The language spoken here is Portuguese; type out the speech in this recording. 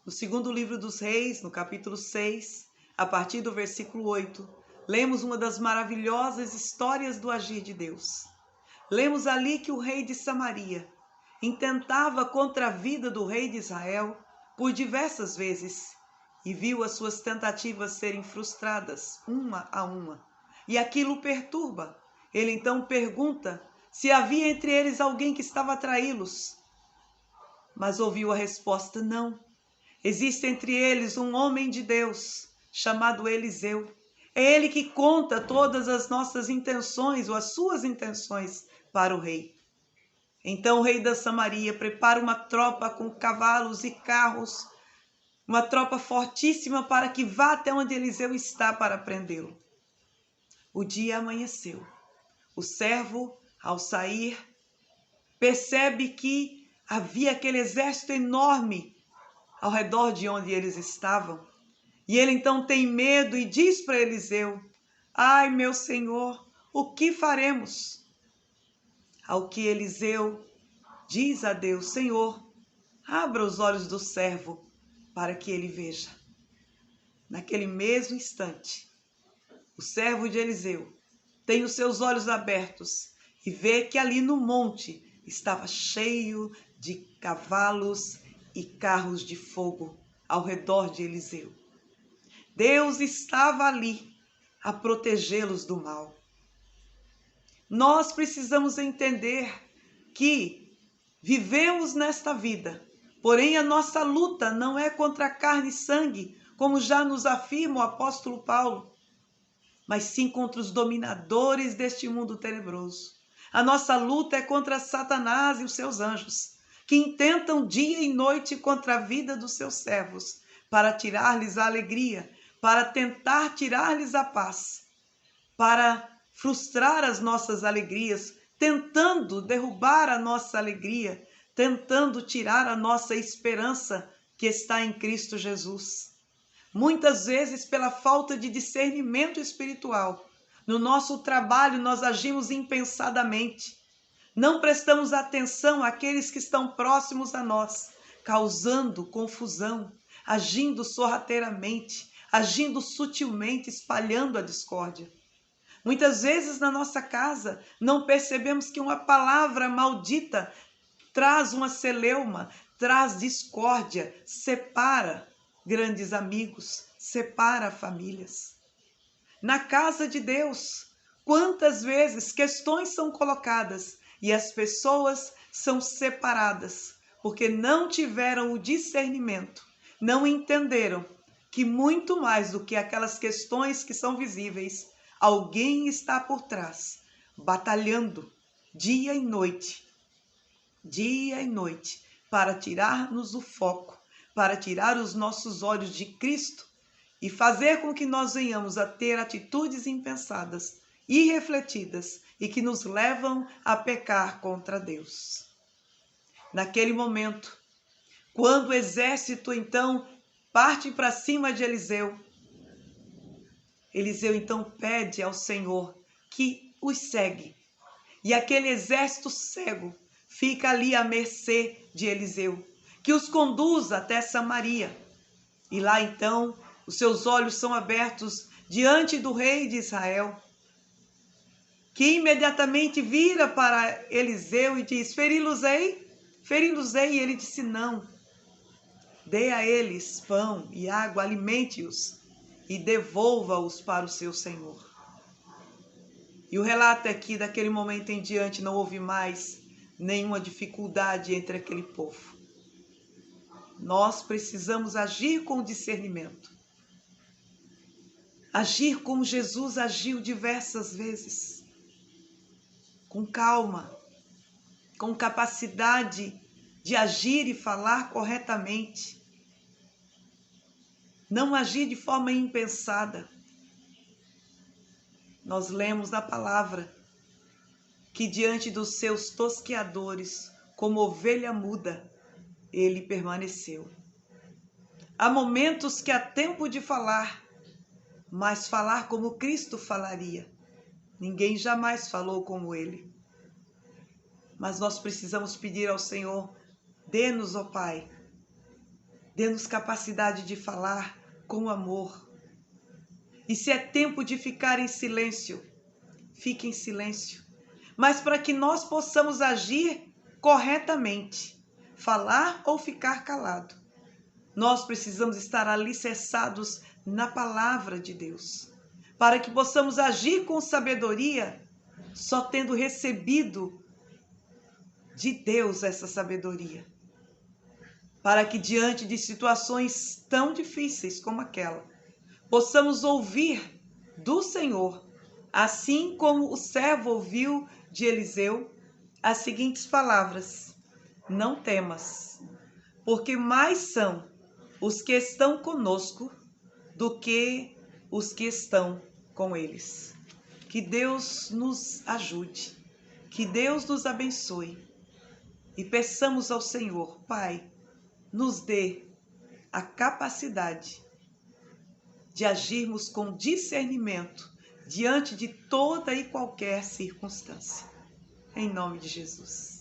No segundo livro dos Reis, no capítulo 6, a partir do versículo 8, lemos uma das maravilhosas histórias do agir de Deus. Lemos ali que o rei de Samaria intentava contra a vida do rei de Israel por diversas vezes e viu as suas tentativas serem frustradas, uma a uma. E aquilo o perturba. Ele então pergunta se havia entre eles alguém que estava a traí-los. Mas ouviu a resposta: não. Existe entre eles um homem de Deus chamado Eliseu. É ele que conta todas as nossas intenções ou as suas intenções para o rei. Então o rei da Samaria prepara uma tropa com cavalos e carros, uma tropa fortíssima para que vá até onde Eliseu está para prendê-lo. O dia amanheceu. O servo, ao sair, percebe que havia aquele exército enorme ao redor de onde eles estavam. E ele então tem medo e diz para Eliseu: ai, meu senhor, o que faremos? Ao que Eliseu diz a Deus: Senhor, abra os olhos do servo para que ele veja. Naquele mesmo instante, o servo de Eliseu tem os seus olhos abertos e vê que ali no monte estava cheio de cavalos e carros de fogo ao redor de Eliseu. Deus estava ali a protegê-los do mal. Nós precisamos entender que vivemos nesta vida, porém a nossa luta não é contra carne e sangue, como já nos afirma o apóstolo Paulo, mas sim contra os dominadores deste mundo tenebroso. A nossa luta é contra Satanás e os seus anjos, que intentam dia e noite contra a vida dos seus servos, para tirar-lhes a alegria, para tentar tirar-lhes a paz, para frustrar as nossas alegrias, tentando derrubar a nossa alegria, tentando tirar a nossa esperança que está em Cristo Jesus. Muitas vezes, pela falta de discernimento espiritual, no nosso trabalho nós agimos impensadamente. Não prestamos atenção àqueles que estão próximos a nós, causando confusão, agindo sorrateiramente, agindo sutilmente, espalhando a discórdia. Muitas vezes na nossa casa não percebemos que uma palavra maldita traz uma celeuma, traz discórdia, separa grandes amigos, separa famílias. Na casa de Deus, quantas vezes questões são colocadas e as pessoas são separadas porque não tiveram o discernimento, não entenderam que muito mais do que aquelas questões que são visíveis, alguém está por trás, batalhando dia e noite, para tirar-nos o foco, para tirar os nossos olhos de Cristo e fazer com que nós venhamos a ter atitudes impensadas, irrefletidas e que nos levam a pecar contra Deus. Naquele momento, quando o exército então parte para cima de Eliseu, Eliseu então pede ao Senhor que os segue. E aquele exército cego fica ali à mercê de Eliseu, que os conduz até Samaria. E lá então os seus olhos são abertos diante do rei de Israel, que imediatamente vira para Eliseu e diz: feri-los-ei? Feri-los-ei? E ele disse: não. Dê a eles pão e água, alimente-os e devolva-os para o seu senhor. E o relato é que daquele momento em diante não houve mais nenhuma dificuldade entre aquele povo. Nós precisamos agir com discernimento. Agir como Jesus agiu diversas vezes. Com calma, com capacidade de agir e falar corretamente. Não agir de forma impensada. Nós lemos na palavra que diante dos seus tosqueadores, como ovelha muda, ele permaneceu. Há momentos que há tempo de falar, mas falar como Cristo falaria. Ninguém jamais falou como ele. Mas nós precisamos pedir ao Senhor: dê-nos, ó Pai, Dê-nos capacidade de falar com amor. E se é tempo de ficar em silêncio, fique em silêncio. Mas para que nós possamos agir corretamente, falar ou ficar calado, nós precisamos estar alicerçados na palavra de Deus, para que possamos agir com sabedoria, só tendo recebido de Deus essa sabedoria, para que diante de situações tão difíceis como aquela, possamos ouvir do Senhor, assim como o servo ouviu de Eliseu, as seguintes palavras: não temas, porque mais são os que estão conosco do que os que estão com eles. Que Deus nos ajude, que Deus nos abençoe e peçamos ao Senhor, Pai, nos dê a capacidade de agirmos com discernimento diante de toda e qualquer circunstância. Em nome de Jesus.